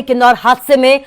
किन्नौर हादसे में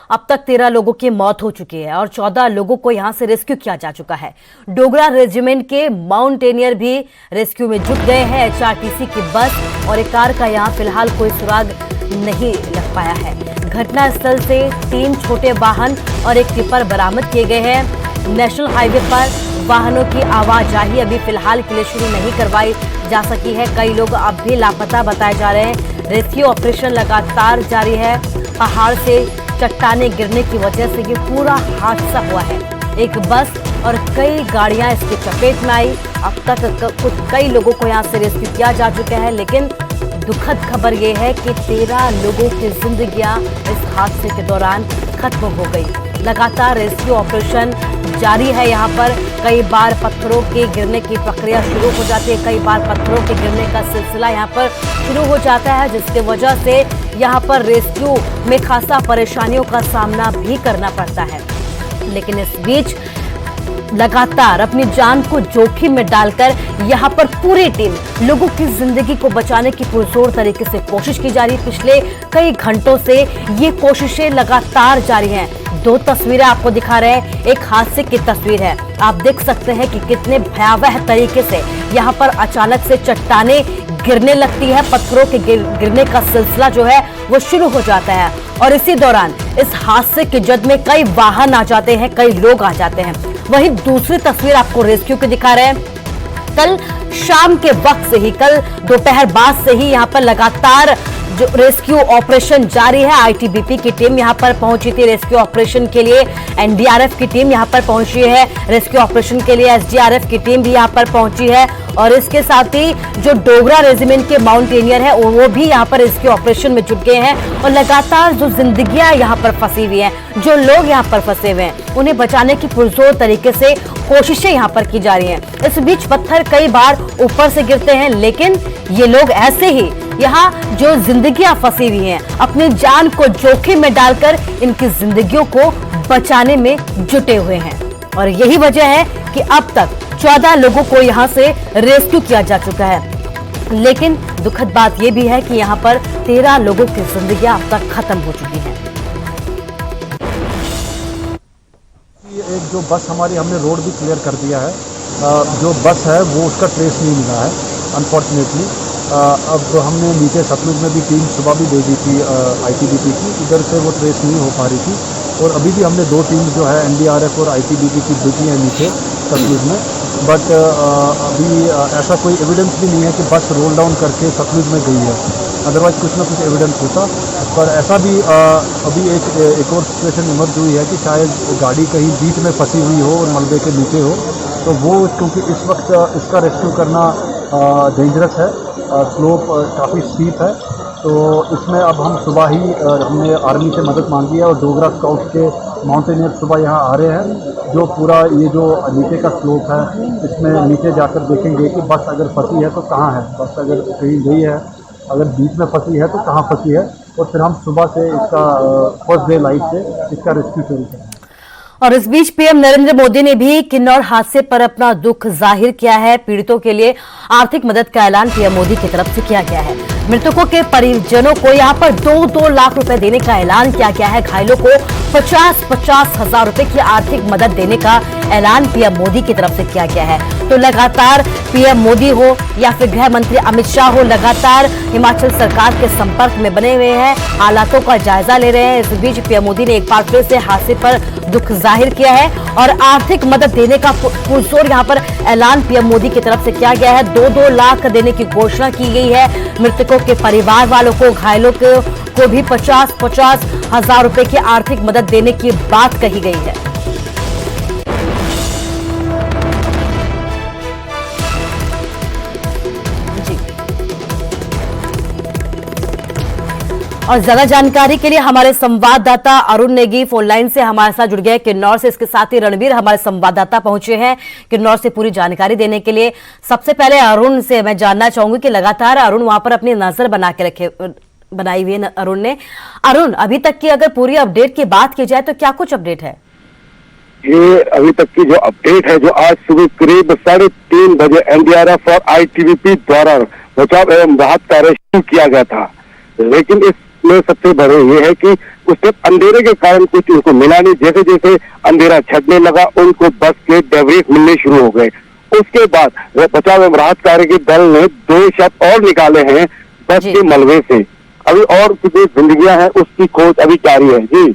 अब तक 13 लोगों की मौत हो चुकी है और 14 लोगों को यहां से रेस्क्यू किया जा चुका है। डोगरा रेजिमेंट के माउंटेनियर भी रेस्क्यू में जुट गए हैं। एचआरटीसी की बस और एक कार का यहां फिलहाल कोई सुराग नहीं लग पाया है। घटनास्थल से 3 छोटे वाहन और एक टिप्पर बरामद किए गए हैं। नेशनल हाईवे पर वाहनों की आवाजाही अभी फिलहाल के लिए शुरू नहीं करवाई जा सकी है। कई लोग अब भी लापता बताए जा रहे हैं। रेस्क्यू ऑपरेशन लगातार जारी है। पहाड़ से चट्टाने गिरने की वजह से ये पूरा हादसा हुआ है। एक बस और कई गाड़ियां इसकी चपेट में आई। अब तक कई लोगों को यहां से रेस्क्यू किया जा चुका है, लेकिन दुखद खबर यह है कि 13 लोगों की जिंदगियां इस हादसे के दौरान खत्म हो गई। लगातार रेस्क्यू ऑपरेशन जारी है। यहाँ पर कई बार पत्थरों के गिरने की प्रक्रिया शुरू हो जाती है। कई बार पत्थरों के गिरने का सिलसिला यहाँ पर शुरू हो जाता है, जिसके वजह से यहाँ पर रेस्क्यू में खासा परेशानियों का सामना भी करना पड़ता है। लेकिन इस बीच लगातार अपनी जान को जोखिम में डालकर यहाँ पर पूरी टीम लोगों की जिंदगी को बचाने की पुरजोर तरीके से कोशिश की जा रही है। पिछले कई घंटों से ये कोशिशें लगातार जारी हैं। 2 तस्वीरें आपको दिखा रहे हैं। एक हादसे की तस्वीर है। आप देख सकते हैं कि कितने भयावह तरीके से यहाँ पर अचानक से चट्टाने गिरने लगती है। पत्थरों के गिरने का सिलसिला जो है वो शुरू हो जाता है और इसी दौरान इस हादसे की जद में कई वाहन आ जाते हैं, कई लोग आ जाते हैं। वहीं दूसरी तस्वीर आपको रेस्क्यू की दिखा रहे हैं। कल शाम के वक्त से ही, कल दोपहर बाद से ही यहाँ पर लगातार जो रेस्क्यू ऑपरेशन जारी है। आईटीबीपी की टीम यहां पर पहुंची थी रेस्क्यू ऑपरेशन के लिए। एनडीआरएफ की टीम यहां पर पहुंची है रेस्क्यू ऑपरेशन के लिए। एसडीआरएफ की टीम भी यहां पर पहुंची है और इसके साथ ही जो डोगरा रेजिमेंट के माउंटेनियर है वो भी यहां पर रेस्क्यू ऑपरेशन में जुट गए हैं। और लगातार जो जिंदगियां यहां पर फंसी हुई हैं, जो लोग यहां पर फंसे हुए हैं, उन्हें बचाने की पुरजोर तरीके से कोशिशें यहां पर की जा रही हैं। इस बीच पत्थर कई बार ऊपर से गिरते हैं, लेकिन ये लोग ऐसे ही यहाँ जो जिंदगियां फंसी हुई हैं, अपनी जान को जोखिम में डालकर इनकी जिंदगियों को बचाने में जुटे हुए हैं। और यही वजह है कि अब तक 14 लोगों को यहाँ से रेस्क्यू किया जा चुका है। लेकिन दुखद बात यह भी है कि यहाँ पर 13 लोगों की जिंदगियां अब तक खत्म हो चुकी हैं। एक जो बस हमारी, हमने रोड भी क्लियर कर दिया है। जो बस है वो उसका ट्रेस नहीं मिला है अनफॉर्चुनेटली। अब हमने नीचे सतलुज में भी टीम सुबह भी भेजी थी आईटीबीपी की, इधर से वो ट्रेस नहीं हो पा रही थी। और अभी भी हमने 2 टीम जो है एनडीआरएफ और आईटीबीपी की भेजी है नीचे सतलुज में। बट अभी ऐसा कोई एविडेंस भी नहीं है कि बस रोल डाउन करके सतलुज में गई है, अदरवाइज कुछ ना कुछ एविडेंस होता। पर ऐसा भी अभी एक और सिचुएशन इमर्ज हुई है कि शायद गाड़ी कहीं बीच में फंसी हुई हो और मलबे के नीचे हो, तो वो क्योंकि इस वक्त इसका रेस्क्यू करना डेंजरस है। स्लोप काफ़ी स्टीप है, तो इसमें अब हम सुबह ही हमने आर्मी से मदद मांगी है और डोगरा स्काउट के माउंटेनियर सुबह यहाँ आ रहे हैं। जो पूरा ये जो नीचे का स्लोप है, इसमें नीचे जाकर देखेंगे कि बस अगर फंसी है तो कहाँ है, बस अगर कहीं गई है, अगर बीच में फंसी है तो कहाँ फंसी है, और फिर हम सुबह से इसका फर्स्ट डे लाइट से इसका रेस्क्यू शुरू करेंगे। और इस बीच पीएम नरेंद्र मोदी ने भी किन्नौर हादसे पर अपना दुख जाहिर किया है। पीड़ितों के लिए आर्थिक मदद का ऐलान पीएम मोदी की तरफ से किया गया है। मृतकों के परिजनों को यहां पर 2-2 लाख रुपए देने का ऐलान किया गया है। घायलों को 50-50 हजार रुपए की आर्थिक मदद देने का ऐलान पीएम मोदी की तरफ से किया गया है। तो लगातार पीएम मोदी हो या फिर गृह मंत्री अमित शाह हो, लगातार हिमाचल सरकार के संपर्क में बने हुए हैं, हालातों का जायजा ले रहे हैं। इस बीच पीएम मोदी ने एक बार फिर से हादसे पर दुख जाहिर किया है और आर्थिक मदद देने का पुरजोर यहाँ पर ऐलान पीएम मोदी की तरफ से किया गया है। 2-2 लाख देने की घोषणा की गई है। मृतकों के परिवार वालों को, घायलों को भी 50-50 हजार रुपए की आर्थिक मदद देने की बात कही गई है। और ज्यादा जानकारी के लिए हमारे संवाददाता अरुण नेगी फोन लाइन से हमारे साथ जुड़ गए किन्नौर से। इसके साथ ही रणवीर हमारे संवाददाता पहुंचे हैं किन्नौर से पूरी जानकारी देने के लिए। सबसे पहले अरुण से मैं जानना चाहूंगी कि लगातार अरुण वहां पर अपनी नजर बनाई हुई है अरुण ने। अरुण, अभी तक की अगर पूरी अपडेट की बात की जाए तो क्या कुछ अपडेट है? ये अभी तक की जो अपडेट है, जो आज सुबह करीब 3:30 बजे एनडीआरएफ और आईटीबीपी द्वारा बचाव एवं राहत कार्य शुरू किया गया था, लेकिन इस उसमें सबसे बड़े ये है कि उसके अंधेरे के कारण कुछ उनको मिला नहीं। जैसे जैसे अंधेरा छटने लगा उनको बस के डेब्रिस मिलने शुरू हो गए। उसके बाद बचाव एवं राहत कार्य के दल ने 2 शव और निकाले हैं बस के मलबे से। अभी और कितनी जिंदगियां हैं उसकी खोज अभी जारी है।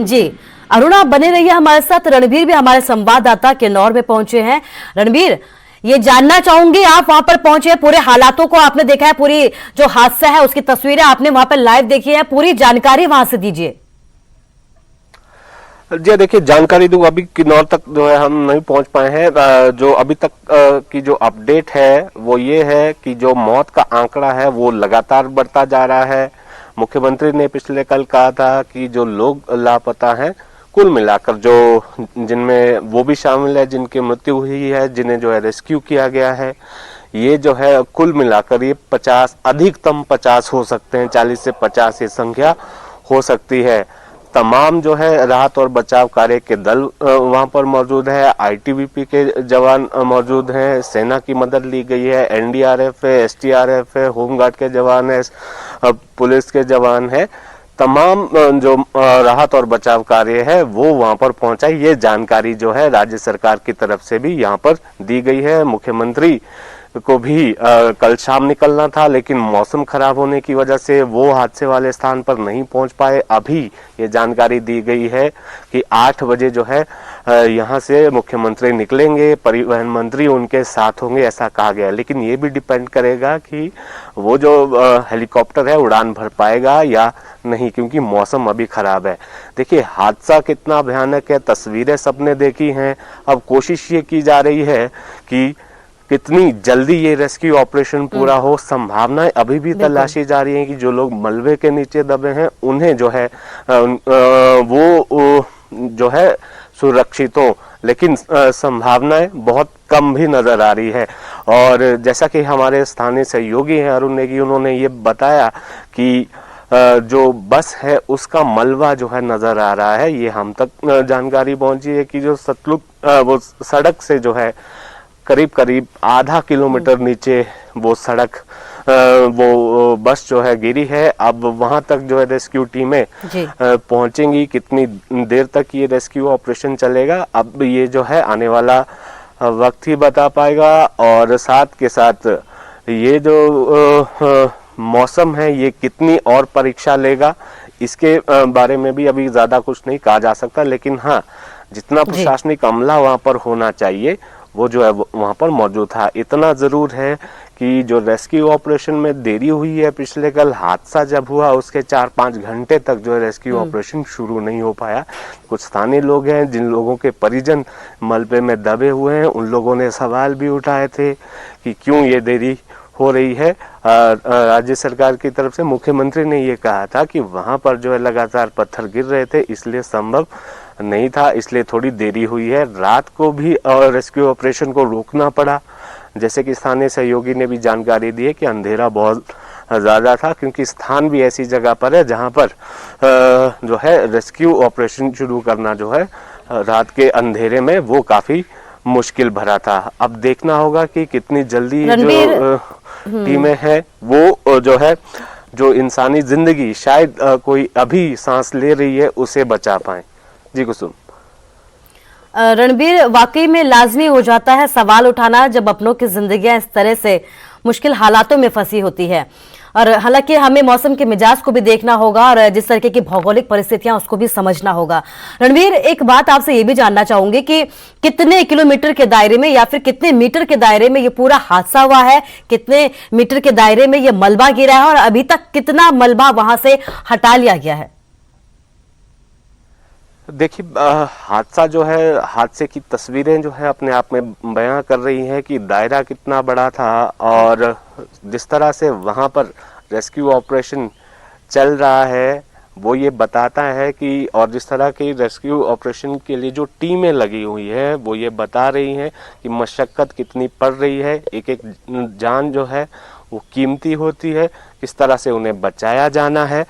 जी अरुणा, आप बने रहिए हमारे साथ। रणबीर भी हमारे संवाददाता किन्नौर में पहुंचे हैं। रणबीर, ये जानना चाहूंगी, आप वहां पर पहुंचे, पूरे हालातों को आपने देखा है, पूरी जो हादसा है उसकी तस्वीरें आपने वहां पर लाइव देखी है, पूरी जानकारी वहां से दीजिए। जी देखिए, जानकारी दूं, अभी किन्नौर तक जो है हम नहीं पहुंच पाए हैं। जो अभी तक की जो अपडेट है वो ये है कि जो मौत का आंकड़ा है वो लगातार बढ़ता जा रहा है। मुख्यमंत्री ने पिछले कल कहा था कि जो लोग लापता हैं कुल मिलाकर, जो जिनमें वो भी शामिल है जिनकी मृत्यु हुई है, जिन्हें जो है रेस्क्यू किया गया है, ये जो है कुल मिलाकर ये 50, अधिकतम 50 हो सकते हैं, 40 से 50 ये संख्या हो सकती है। तमाम जो है राहत और बचाव कार्य के दल वहां पर मौजूद है, आईटीबीपी के जवान मौजूद हैं, सेना की मदद ली गई है, एनडीआरएफ है, एसटीआरएफ है, होमगार्ड के जवान है, पुलिस के जवान है। तमाम जो राहत और बचाव कार्य है वो वहां पर पहुंचा। ये जानकारी जो है राज्य सरकार की तरफ से भी यहाँ पर दी गई है। मुख्यमंत्री को भी कल शाम निकलना था, लेकिन मौसम खराब होने की वजह से वो हादसे वाले स्थान पर नहीं पहुंच पाए। अभी ये जानकारी दी गई है कि 8 बजे जो है यहाँ से मुख्यमंत्री निकलेंगे, परिवहन मंत्री उनके साथ होंगे, ऐसा कहा गया है। लेकिन ये भी डिपेंड करेगा कि वो जो हेलीकॉप्टर है उड़ान भर पाएगा या नहीं, क्योंकि मौसम अभी खराब है। देखिए हादसा कितना भयानक है, तस्वीरें सबने देखी हैं। अब कोशिश ये की जा रही है कि कितनी जल्दी ये रेस्क्यू ऑपरेशन पूरा हो। संभावनाएं अभी भी तलाशी जा रही है कि जो लोग मलबे के नीचे दबे हैं उन्हें जो है वो जो है सुरक्षित हो, लेकिन संभावनाएं बहुत कम भी नजर आ रही है। और जैसा कि हमारे स्थानीय सहयोगी हैं अरुण नेगी, उन्होंने ये बताया कि जो बस है उसका मलबा जो है नजर आ रहा है। ये हम तक जानकारी पहुंची है कि जो सतलुज वो सड़क से जो है करीब आधा किलोमीटर नीचे वो सड़क वो बस जो है गिरी है। अब वहां तक जो है रेस्क्यू टीमें पहुंचेंगी। कितनी देर तक ये रेस्क्यू ऑपरेशन चलेगा अब ये जो है आने वाला वक्त ही बता पाएगा। और साथ के साथ ये जो मौसम है ये कितनी और परीक्षा लेगा इसके बारे में भी अभी ज्यादा कुछ नहीं कहा जा सकता। लेकिन हाँ, जितना प्रशासनिक अमला वहां पर होना चाहिए वो जो है वहां पर मौजूद था। इतना जरूर है कि जो रेस्क्यू ऑपरेशन में देरी हुई है, पिछले कल हादसा जब हुआ उसके 4-5 घंटे तक जो है रेस्क्यू ऑपरेशन शुरू नहीं हो पाया। कुछ स्थानीय लोग हैं जिन लोगों के परिजन मलबे में दबे हुए हैं, उन लोगों ने सवाल भी उठाए थे कि क्यों ये देरी हो रही है। राज्य सरकार की तरफ से मुख्यमंत्री ने ये कहा था कि वहां पर जो है लगातार पत्थर गिर रहे थे, इसलिए संभव नहीं था, इसलिए थोड़ी देरी हुई है। रात को भी रेस्क्यू ऑपरेशन को रोकना पड़ा। जैसे कि स्थानीय सहयोगी ने भी जानकारी दी है कि अंधेरा बहुत ज्यादा था, क्योंकि स्थान भी ऐसी जगह पर है जहां पर जो है रेस्क्यू ऑपरेशन शुरू करना जो है रात के अंधेरे में वो काफी मुश्किल भरा था। अब देखना होगा कि कितनी जल्दी जो टीमें हैं वो जो है जो इंसानी जिंदगी शायद कोई अभी सांस ले रही है उसे बचा पाए। जी कुसुम। रणबीर, वाकई में लाजमी हो जाता है सवाल उठाना जब अपनों की जिंदगियां इस तरह से मुश्किल हालातों में फंसी होती है। और हालांकि हमें मौसम के मिजाज को भी देखना होगा और जिस तरीके की भौगोलिक परिस्थितियां उसको भी समझना होगा। रणबीर, एक बात आपसे ये भी जानना चाहूंगी कि कितने किलोमीटर के दायरे में या फिर कितने मीटर के दायरे में ये पूरा हादसा हुआ है, कितने मीटर के दायरे में ये मलबा गिरा है और अभी तक कितना मलबा वहां से हटा लिया गया है? देखिए हादसा जो है, हादसे की तस्वीरें जो है अपने आप में बयां कर रही हैं कि दायरा कितना बड़ा था और जिस तरह से वहां पर रेस्क्यू ऑपरेशन चल रहा है वो ये बताता है कि, और जिस तरह की रेस्क्यू ऑपरेशन के लिए जो टीमें लगी हुई है वो ये बता रही हैं कि मशक्कत कितनी पड़ रही है। एक एक जान जो है वो कीमती होती है, किस तरह से उन्हें बचाया जाना है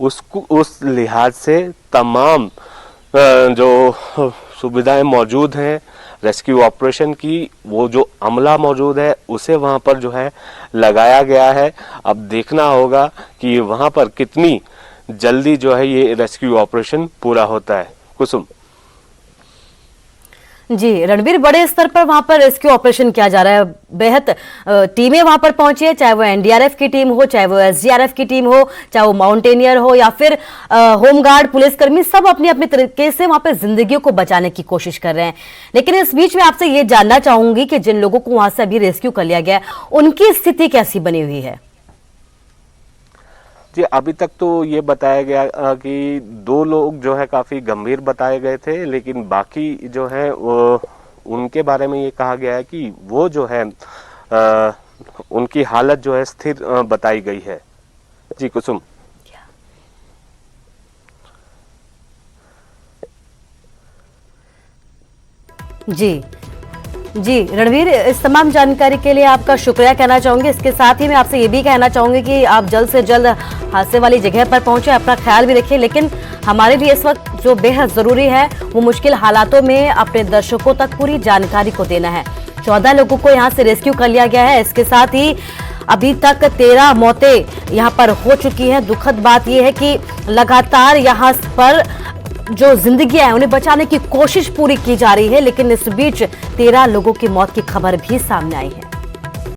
उस लिहाज से तमाम जो सुविधाएं मौजूद हैं रेस्क्यू ऑपरेशन की, वो जो अमला मौजूद है उसे वहां पर जो है लगाया गया है। अब देखना होगा कि वहां पर कितनी जल्दी जो है ये रेस्क्यू ऑपरेशन पूरा होता है। कुसुम जी रणवीर, बड़े स्तर पर वहां पर रेस्क्यू ऑपरेशन किया जा रहा है। बेहद टीमें वहां पर पहुंची है, चाहे वो एनडीआरएफ की टीम हो, चाहे वो एसडीआरएफ की टीम हो, चाहे वो माउंटेनियर हो या फिर होमगार्ड पुलिसकर्मी, सब अपने अपने तरीके से वहां पर जिंदगियों को बचाने की कोशिश कर रहे हैं। लेकिन इस बीच में आपसे ये जानना चाहूंगी कि जिन लोगों को वहां से अभी रेस्क्यू कर लिया गया है, उनकी स्थिति कैसी बनी हुई है? जी अभी तक तो ये बताया गया कि 2 लोग जो है काफी गंभीर बताए गए थे, लेकिन बाकी जो है वो उनके बारे में ये कहा गया है कि वो जो है उनकी हालत जो है स्थिर बताई गई है। जी कुसुम। जी रणवीर, इस तमाम जानकारी के लिए आपका शुक्रिया कहना चाहूंगी। इसके साथ ही मैं आपसे ये भी कहना चाहूंगी कि आप जल्द से जल्द हादसे वाली जगह पर पहुंचे, अपना ख्याल भी रखिए। लेकिन हमारे लिए इस वक्त जो बेहद जरूरी है वो मुश्किल हालातों में अपने दर्शकों तक पूरी जानकारी को देना है। 14 लोगों को यहाँ से रेस्क्यू कर लिया गया है। इसके साथ ही अभी तक 13 मौतें यहाँ पर हो चुकी हैं। दुखद बात यह है कि लगातार यहाँ पर जो जिंदगियां हैं उन्हें बचाने की कोशिश पूरी की जा रही है, लेकिन इस बीच 13 लोगों की मौत की खबर भी सामने आई है।